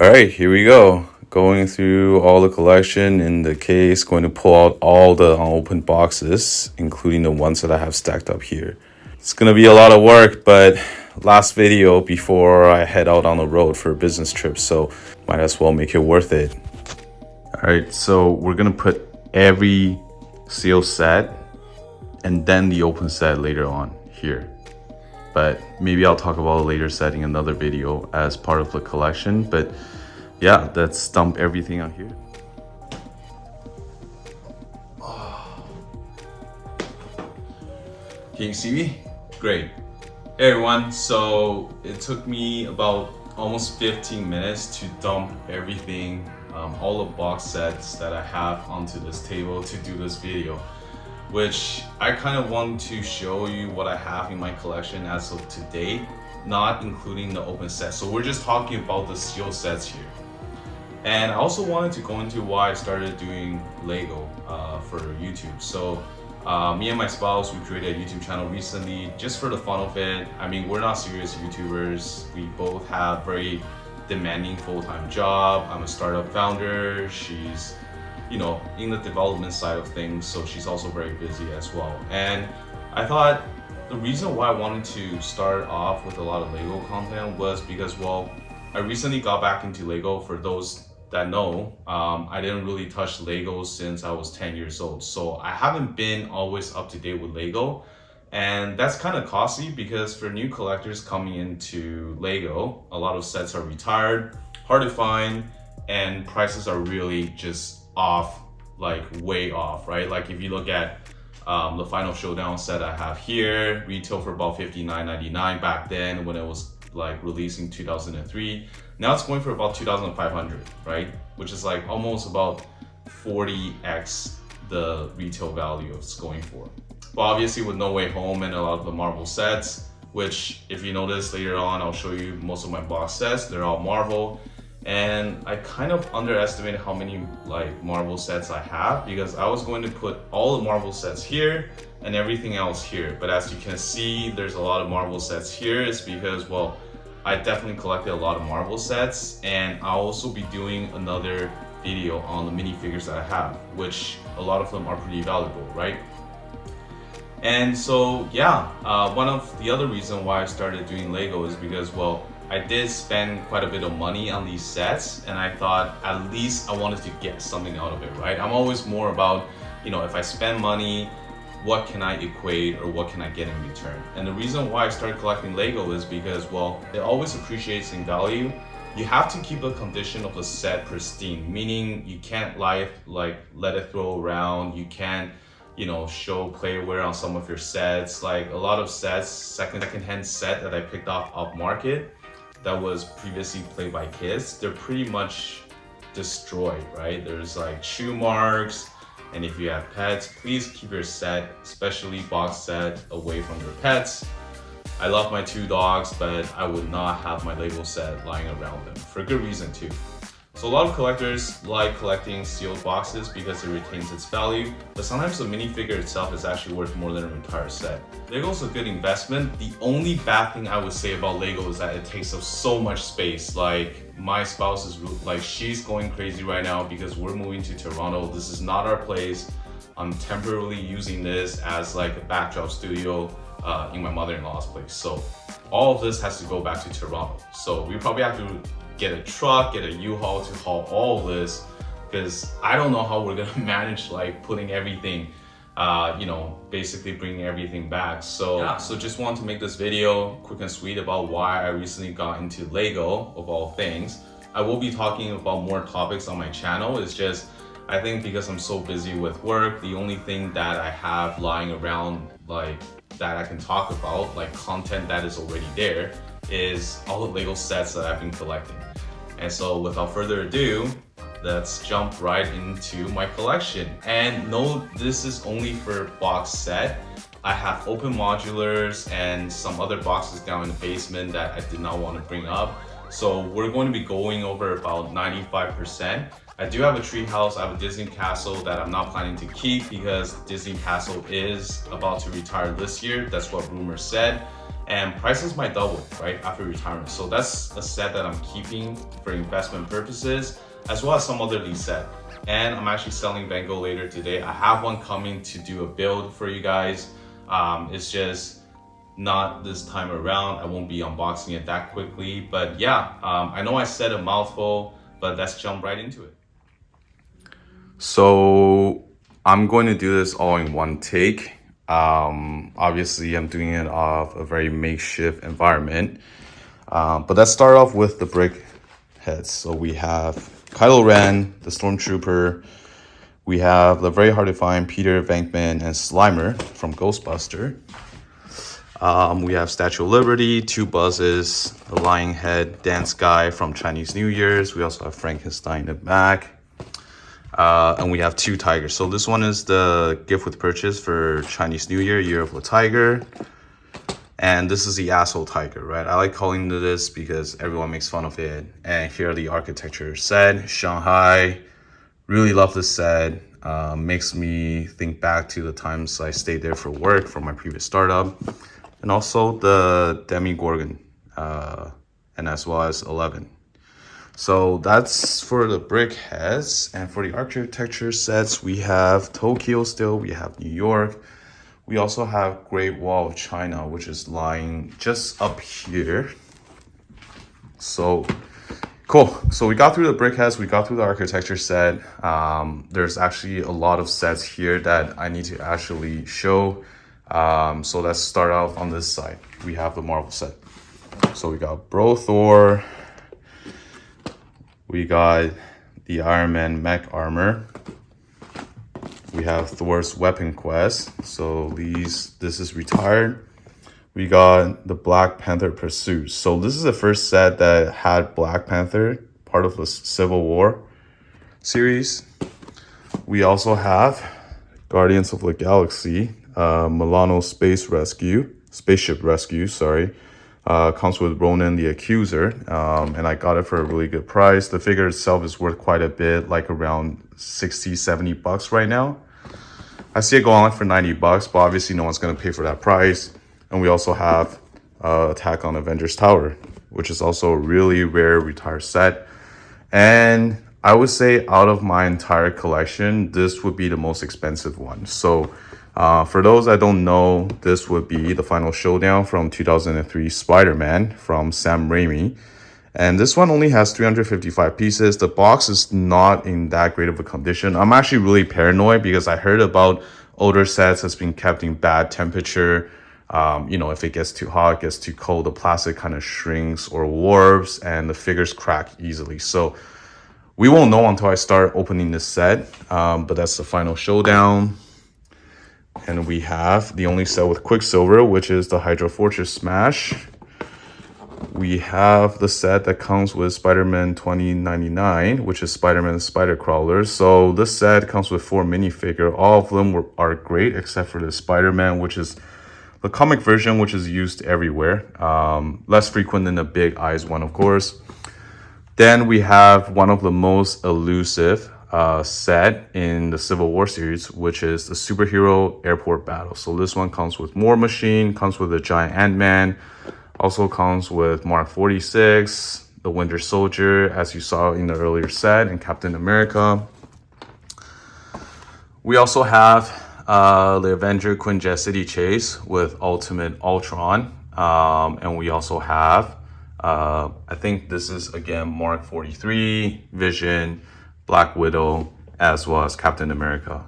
All right, here we go. Going through all the collection in the case, going to pull out all the unopened boxes, including the ones that I have stacked up here. It's going to be a lot of work, but last video before I head out on the road for a business trip, so might as well make it worth it. All right, so we're going to put every seal set and then the open set later on here. But maybe I'll talk about a later set in another video as part of the collection. But yeah, let's dump everything out here. Can you see me? Great. Hey everyone, so it took me about almost 15 minutes to dump everything, all the box sets that I have onto this table to do this video, which I kind of want to show you what I have in my collection as of today, not including the open sets. So we're just talking about the seal sets here. And I also wanted to go into why I started doing Lego for YouTube. So me and my spouse, we created a YouTube channel recently just for the fun of it. I mean, we're not serious YouTubers. We both have very demanding full-time job. I'm a startup founder. She's in the development side of things, so she's also very busy as well. And I thought the reason why I wanted to start off with a lot of Lego content was because, well, I recently got back into Lego. For those that know, I didn't really touch Lego since I was 10 years old. So I haven't been always up to date with Lego. And that's kind of costly because for new collectors coming into Lego, a lot of sets are retired, hard to find, and prices are really just off, like way off, right? Like if you look at the Final Showdown set I have here, retail for about $59.99 back then when it was like released in 2003. Now it's going for about $2,500, right? Which is like almost about 40x the retail value it's going for. But obviously with No Way Home and a lot of the Marvel sets, which if you notice later on, I'll show you most of my box sets, they're all Marvel. And I kind of underestimated how many like Marvel sets I have because I was going to put all the Marvel sets here and everything else here. But as you can see, there's a lot of Marvel sets here. It's because, well, I definitely collected a lot of Marvel sets, and I'll also be doing another video on the minifigures that I have, which a lot of them are pretty valuable, right? And so, yeah, one of the other reasons why I started doing Lego is because, well, I did spend quite a bit of money on these sets, and I thought at least I wanted to get something out of it, right? I'm always more about, if I spend money, what can I equate or what can I get in return? And the reason why I started collecting Lego is because, well, it always appreciates in value. You have to keep the condition of the set pristine, meaning you can't let it throw around. You can't, show play wear on some of your sets. Like a lot of sets, second-hand set that I picked off market, that was previously played by kids, they're pretty much destroyed, right? There's like chew marks, and if you have pets, please keep your set, especially box set, away from your pets. I love my 2 dogs, but I would not have my Lego set lying around them, for good reason too. So a lot of collectors like collecting sealed boxes because it retains its value, but sometimes the minifigure itself is actually worth more than an entire set. Lego's a good investment. The only bad thing I would say about Lego is that it takes up so much space. Like my spouse is like, she's going crazy right now because we're moving to Toronto. This is not our place. I'm temporarily using this as like a backdrop studio in my mother-in-law's place. So all of this has to go back to Toronto. So we probably have to get a truck, get a U-Haul to haul all of this, because I don't know how we're gonna manage like putting everything, basically bringing everything back. So yeah. So just want to make this video quick and sweet about why I recently got into Lego of all things. I will be talking about more topics on my channel. It's just, I think because I'm so busy with work, the only thing that I have lying around like that I can talk about, like content that is already there, is all the Lego sets that I've been collecting. And so without further ado, let's jump right into my collection. And no, this is only for box set. I have open modulars and some other boxes down in the basement that I did not want to bring up. So we're going to be going over about 95%. I do have a tree house. I have a Disney castle that I'm not planning to keep because Disney castle is about to retire this year. That's what rumors said. and prices might double, right, after retirement. So that's a set that I'm keeping for investment purposes, as well as some other lease set. And I'm actually selling Van Gogh later today. I have one coming to do a build for you guys. It's just not this time around. I won't be unboxing it that quickly, but yeah, I know I said a mouthful, but let's jump right into it. So I'm going to do this all in one take. Obviously I'm doing it off a very makeshift environment. But let's start off with the brick heads. So we have Kylo Ren, the Stormtrooper. We have the very hard to find Peter Venkman and Slimer from Ghostbuster. We have Statue of Liberty, two buzzes, the lion head dance guy from Chinese New Year's. We also have Frankenstein in the back. And we have two tigers. So this one is the gift with purchase for Chinese New Year, Year of the Tiger. And this is the asshole tiger, right? I like calling this because everyone makes fun of it. And here are the architecture set. Shanghai, really love this set. Makes me think back to the times I stayed there for work for my previous startup. And also the Demigorgon, and as well as 11. So that's for the brick heads. And for the architecture sets, we have Tokyo still, we have New York. We also have Great Wall of China, which is lying just up here. So cool. So we got through the brick heads, we got through the architecture set. There's actually a lot of sets here that I need to actually show. So let's start off on this side. We have the Marvel set. So we got Bro Thor. We got the Iron Man mech armor. We have Thor's Weapon Quest. So this is retired. We got the Black Panther Pursuit. So this is the first set that had Black Panther, part of the Civil War series. We also have Guardians of the Galaxy, Milano Spaceship Rescue, sorry. Comes with Ronan the Accuser, and I got it for a really good price. The figure itself is worth quite a bit, like around 60, 70 bucks right now. I see it go on for 90 bucks, but obviously no one's going to pay for that price. And we also have Attack on Avengers Tower, which is also a really rare retired set. And I would say out of my entire collection, this would be the most expensive one. So for those that don't know, this would be the Final Showdown from 2003 Spider-Man from Sam Raimi. And this one only has 355 pieces. The box is not in that great of a condition. I'm actually really paranoid because I heard about older sets that's been kept in bad temperature. If it gets too hot, gets too cold, the plastic kind of shrinks or warps and the figures crack easily. So we won't know until I start opening this set, but that's the Final Showdown. And we have the only set with Quicksilver, which is the Hydra Fortress Smash. We have the set that comes with Spider-Man 2099, which is Spider-Man Spider Crawler. So this set comes with 4 minifigures. All of them are great except for the Spider-Man, which is the comic version, which is used everywhere. Less frequent than the Big Eyes one, of course. Then we have one of the most elusive set in the Civil War series, which is the Superhero Airport Battle. So this one comes with War Machine, comes with a giant Ant-Man, also comes with Mark 46, the Winter Soldier, as you saw in the earlier set, and Captain America. We also have the Avenger Quinjet City Chase with Ultimate Ultron. And we also have, I think this is again Mark 43, Vision, Black Widow, as well as Captain America.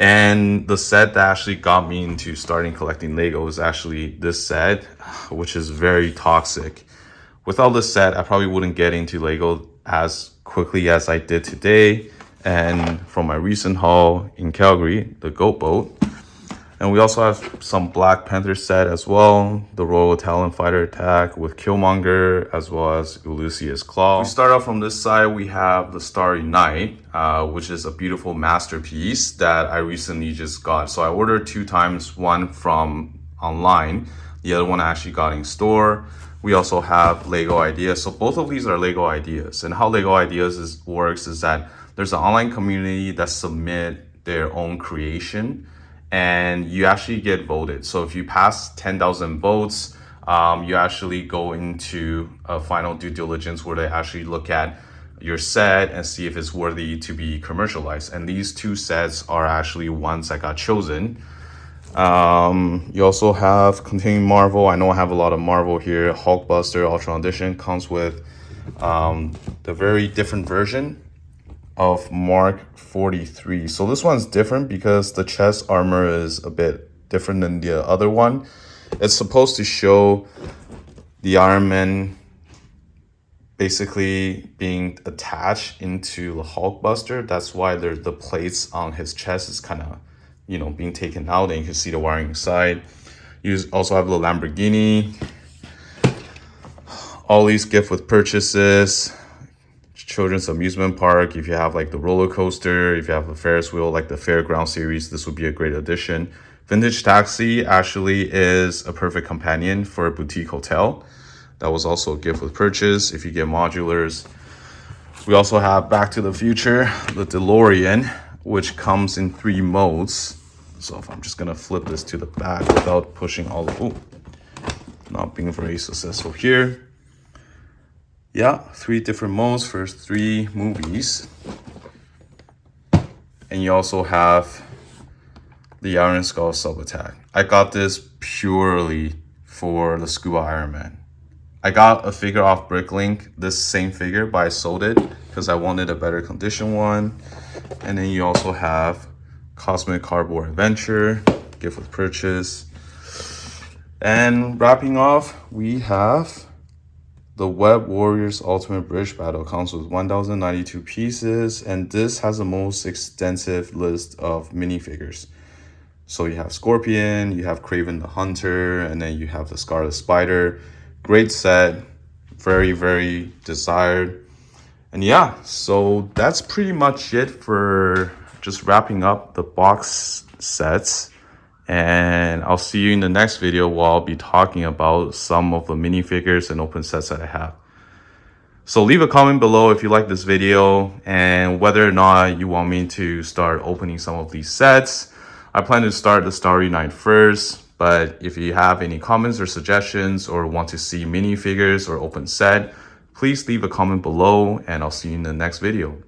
And the set that actually got me into starting collecting Lego is actually this set, which is very toxic. Without this set, I probably wouldn't get into Lego as quickly as I did today. And from my recent haul in Calgary, the Goat Boat. And we also have some Black Panther set as well, the Royal Talon Fighter Attack with Killmonger, as well as Ulysses Claw. We start off from this side, we have the Starry Night, which is a beautiful masterpiece that I recently just got. So I ordered 2 times, one from online, the other one I actually got in store. We also have Lego Ideas. So both of these are Lego Ideas. And how Lego Ideas works is that there's an online community that submit their own creation, and you actually get voted. So if you pass 10,000 votes, you actually go into a final due diligence where they actually look at your set and see if it's worthy to be commercialized. And these two sets are actually ones that got chosen. You also have containing Marvel. I know I have a lot of Marvel here. Hulkbuster Ultron Edition comes with the very different version of Mark 43. So this one's different because the chest armor is a bit different than the other one. It's supposed to show the Iron Man basically being attached into the Hulkbuster. That's why the plates on his chest is kind of, being taken out, and you can see the wiring inside. You also have the Lamborghini. All these gift with purchases. Children's amusement park. If you have like the roller coaster, if you have a Ferris wheel, like the Fairground series, this would be a great addition. Vintage Taxi actually is a perfect companion for a boutique hotel. That was also a gift with purchase if you get modulars. We also have Back to the Future, the Delorean, which comes in 3 modes. So if I'm just gonna flip this to the back without pushing all the, not being very successful here. Yeah, 3 different modes for 3 movies. And you also have the Iron Skull Sub-Attack. I got this purely for the Scuba Iron Man. I got a figure off Bricklink, this same figure, but I sold it because I wanted a better condition one. And then you also have Cosmic Cardboard Adventure, gift with purchase. And wrapping off, we have the Web Warriors Ultimate Bridge Battle. Comes with 1,092 pieces, and this has the most extensive list of minifigures. So you have Scorpion, you have Kraven the Hunter, and then you have the Scarlet Spider. Great set, very, very desired. And yeah, so that's pretty much it for just wrapping up the box sets. And I'll see you in the next video where I'll be talking about some of the minifigures and open sets that I have. So leave a comment below if you like this video and whether or not you want me to start opening some of these sets. I plan to start the Starry Night first, but if you have any comments or suggestions or want to see minifigures or open set, please leave a comment below and I'll see you in the next video.